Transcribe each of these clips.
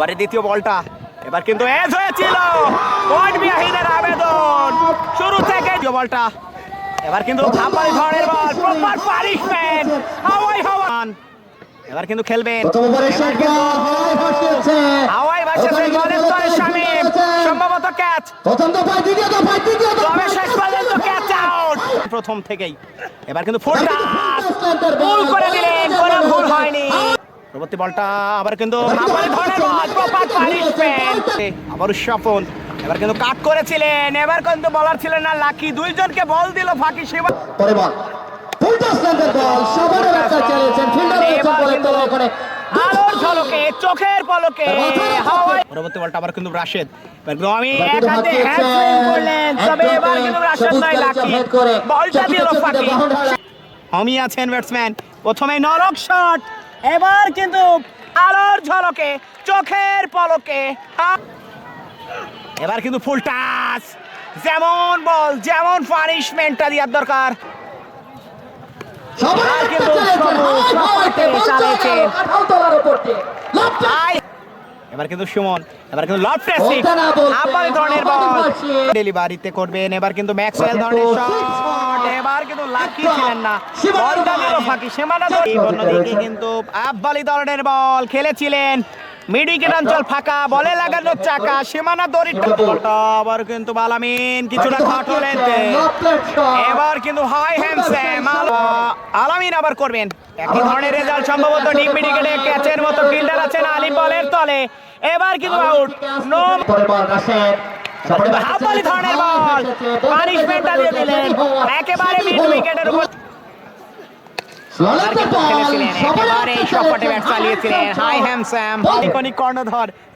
এবারে দ্বিতীয় বলটা এবার কিন্তু এজ হয়েছিল পয়েন্ট বিহাইন্ডের আবেদন শুরু থেকে দ্বিতীয় বলটা এবার কিন্তু ধাপালি ধরনের বল প্রপার পানিশমেন্ট হাওয়াই এবার কিন্তু খেলবেন হাওয়াই ভাসছে বলের তলে শামীম সম্ভবত ক্যাচ তবে শেষ পর্যন্ত ক্যাচ আউট প্রথম থেকেই এবার কিন্তু ফুলটা গোল করে দিলেন কোনো ভুল হয়নি পরবর্তী বলটা আবার কিন্তু ধাপালি ধরনের বল প্রপার পানিশমেন্ট আবার স্বপন এবার কিন্তু কাট করেছিলেন এবার কিন্তু বলার ছিলেন না লাকি দুইজনকে বল দিল ফাঁকি সেবা পরে বল ফুলটা স্ট্যান্ডার্ড বল সবার একটা চালিয়েছেন ফিল্ডার রয়েছে বলের তলে ওখানে আলোর ঝলকে চোখের পলকে হাওয়াই পরবর্তী বলটা আবার কিন্তু রাশেদ আমি এক হাতে হ্যান্ডস্প্রিং করলেন তবে এবার কিন্তু রাশেদ নয় লাকি বলটা দিল ফাঁকি আমি আছেন ব্যাটসম্যান প্রথমে নরক শট এবার কিন্তু আলোর ঝলকে চোখের পলকে এবার কিন্তু ফুল টাচ যেমন বল যেমন পানিশমেন্টটা দেওয়ার দরকার এবার কিন্তু সুমন এবার কিন্তু লব প্রেসিং আবার ধরনের বল ডেলিভারিতে করবেন এবার কিন্তু ম্যাক্সওয়েল ধরনের শট এবার কিন্তু লাকি ছিলেন না বলটা দিল ফাঁকি সীমানা এই অন্যদিকে কিন্তু আব্বালি ধরনের বল খেলেছিলেন মিড উইকেট অঞ্চল ফাঁকা বলে লাগানো চাকা সীমানা দড়ি বলটা আবার কিন্তু আলামিন কিছুটা ঘাটলেন এবার কিন্তু হাই হ্যান্ডস্যাম আলামিন আবার করবেন একই ধরনের রেজাল্ট সম্ভবত ডিপ মিড উইকেটে ক্যাচের মতো ফিল্ডার আছেন আলী বলের তলে এবার কিন্তু আউট নো হাফালি ধরনের বল পানিশমেন্টটা দিয়ে দিলেন একেবারে মিড উইকেটের উপর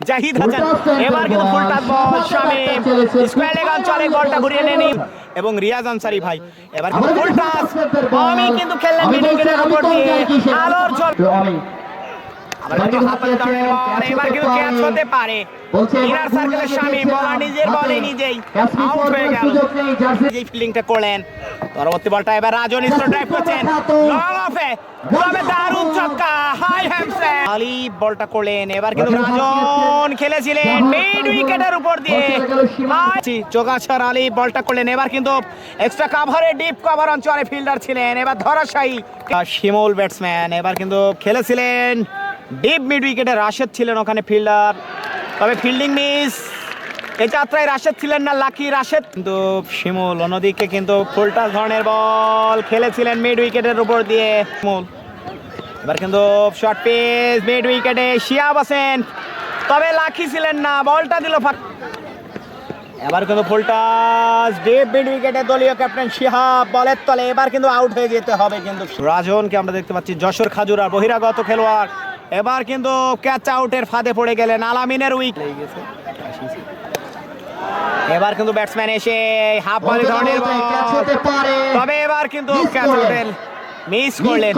জাহিদ হাসান এবার কিন্তু ফুল টাচ বল শামীম স্কয়ার লেগ অঞ্চলে বলটা ঘুরিয়ে নেন এবং রিয়াজ আনসারি ভাই এবার কিন্তু ফুল টাচ আমি কিন্তু খেললেন মিড উইকেটের উপর দিয়ে আলোর ঝল এবার কিন্তু ক্যাচ হতে পারে ইনার সার্কেলের শামীম বলার নিজের বলে নিজেই আউট হয়ে গেল এই ফিল্ডিংটা করলেন পরবর্তী বলটা এবার রাজন স্ট্রোক ড্রাইভ করছেন লং অফে তবে দারুণ ছক্কা হাই হ্যান্ডস্যাম আলী বলটা করলেন এবার কিন্তু রাজন খেলেছিলেন মিড উইকেটের উপর দিয়ে চোগাছার আলী বলটা করলেন এবার কিন্তু এক্সট্রা কভারে ডিপ কভার অঞ্চলে ফিল্ডার ছিলেন এবার ধরাশায়ী শিমুল ব্যাটসম্যান এবার কিন্তু খেলেছিলেন ডিপ মিড উইকেটে রাশেদ ছিলেন ওখানে ফিল্ডার তবে ফিল্ডিং মিস এই যাত্রায় রাশেদ ছিলেন না লাকি রাশেদ কিন্তু শিমুল অন্যদিকে কিন্তু ফুলটা ধরনের বল খেলেছিলেন মিড উইকেটের উপর দিয়ে শিমুল এবার কিন্তু শর্ট পিচ মিড উইকেটে শিয়াব আছেন তবে লাকি ছিলেন না বলটা দিল এবার কিন্তু ফুলটা ডিপ মিড উইকেটে দলীয় ক্যাপ্টেন শিহাব বলের তলে এবার কিন্তু আউট হয়ে যেতে হবে কিন্তু রাজনকে আমরা দেখতে পাচ্ছি যশোর খাজুর আর বহিরাগত খেলোয়াড় এবার কিন্তু ক্যাচ আউটের ফাঁদে পড়ে গেলেন আলামিনের উইকেট এবার কিন্তু ব্যাটসম্যান এসে হাফ বলে ধরনের তবে এবার কিন্তু ক্যাচ আউটের মিস করলেন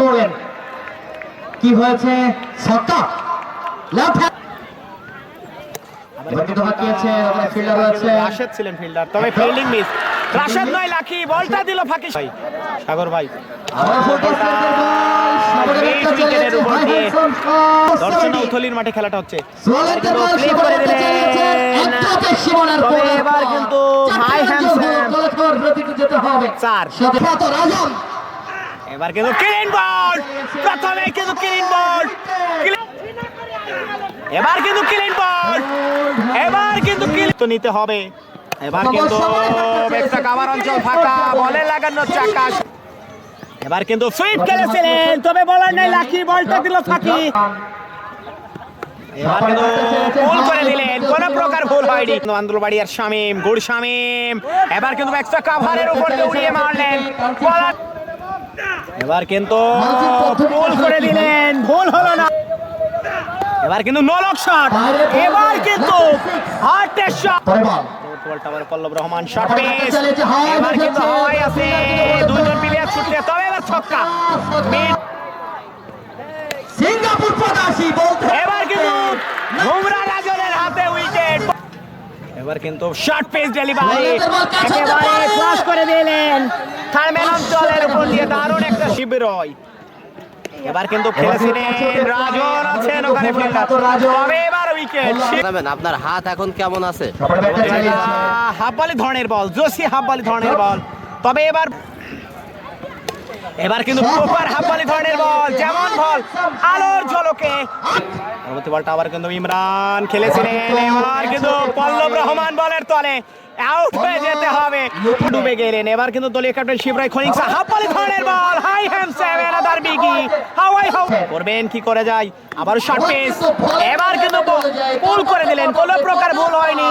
কি হয়েছে ছক্কা লেফট রাশেদ ছিলেন ফিল্ডার তবে ফিল্ডিং মিস রাশেদ নয় লাকি বলটা দিল ফাঁকি সাগর ভাই দর্শনা উথলির মাঠে খেলাটা হচ্ছে এবার কিন্তু এবার কিন্তু ক্লিন বল প্রথমে কিন্তু ক্লিন বল এবার কিন্তু ক্লিন বল এবার কিন্তু নিতে হবে এবার কিন্তু একটা কাভার অঞ্চল ফাঁকা বলে লাগানো চাকা এবার কিন্তু সুইপ খেলেছিলেন তবে বলার নাই লাকি বলটা দিল ফাঁকি এবার কিন্তু গোল করে দিলেন কোন প্রকার ভুল হয়নি আন্দুলবাড়ি আর শামীম গুড শামীম এবার কিন্তু এক্সট্রা কাভারের উপর দিয়ে উড়িয়ে মারলেন এবার কিন্তু গোল করে দিলেন ভুল হলো না এবার কিন্তু নলক শট এবার কিন্তু হার্টের শট পল্লব রহমান শট পেস এবার কিন্তু হাওয়াই আছে দুইজন প্লেয়ার ছুটছে তবে এবার ছক্কা সিঙ্গাপুর প্রবাসী বলতে এবার কিন্তু বুমরা রাজনের হাতে উইকেট এবার কিন্তু শর্ট পেস ডেলিভারি একেবারে ক্লাস করে দিলেন থার্মেল অঞ্চলের উপর দিয়ে দারুণ একটা শিবির হয় এবার কিন্তু খেলেছিলেন রাজন আছেন ওখানে ফিল্ডার, তবে এবার উইকেট। আপনার হাত এখন কেমন আছে? হাফ বলে ধরনের বল, জোসি হাফ বলে ধরনের বল, তবে এবার কিন্তু প্রপার হাফ বলে ধরনের বল, যেমন বল আলোর ঝলকে। পরবর্তী বলটা আবার কিন্তু ইমরান খেলেছিলেন, এবার কিন্তু পল্লব রহমান বলের তলে আউট হয়ে যেতে হবে, ডুবে গেলেন। এবার কিন্তু দলীয় ক্যাপ্টেন শিবরায় খনিক্সা হাফ বলে ধরনের বল, হাই হ্যাম সেভেন আদার বিগি হাওয়াই হাও করবেন, কি করে যায়, আবার শর্ট পিচ, এবার কিন্তু পুল করে দিলেন, কোনো প্রকার ভুল হয়নি।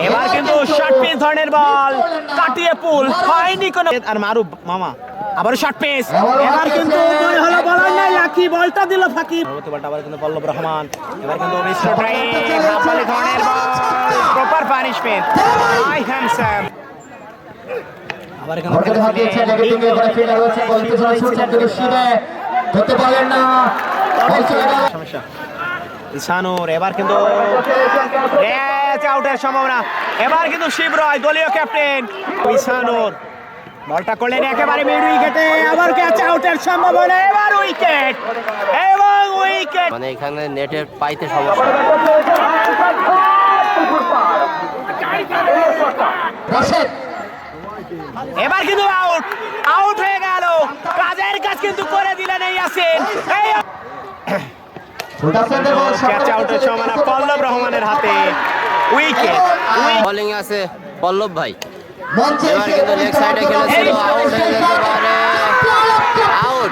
এবার কিন্তু শর্ট পিচ ধরনের বল, কাটিয়ে পুল হয়নি কোনো, আর মারুফ মামা আবার শর্ট পিচ, এবার কিন্তু মনে হলো বলার নাই, লাকি বলটা দিল ফাঁকি। পরবর্তী বলটা আবার কিন্তু পল্লব রহমান, এবার কিন্তু মিস্টার ড্রাইভ হাফ বলে ধরনের ball, proper punishment, I am Sam. আবার কিন্তু সমস্যা ইসানুর, এবার কিন্তু ক্যাচ আউটের সম্ভাবনা, এবার কিন্তু শিবরয় দলীয় ক্যাপ্টেন ইসানুর বলটা করলেন একেবারে মিড উইকেটে, আবার ক্যাচ আউটের সম্ভাবনা, এবার উইকেট এবং উইকেট। মানে এখানে নেটের পাইতে সমস্যা। এবার কিন্তু আউট হয়ে গেল, কাজের কাজ কিন্তু করে দিলেন এই ইয়াসিন। ক্যাচ আউটের সম্ভাবনা পল্লব রহমানের হাতে, উইকেট। বোলিং আছে পল্লব ভাই, এবার কিন্তু লেগ সাইডে খেলেছিল, আউট হয়ে যেতে পারে, আউট।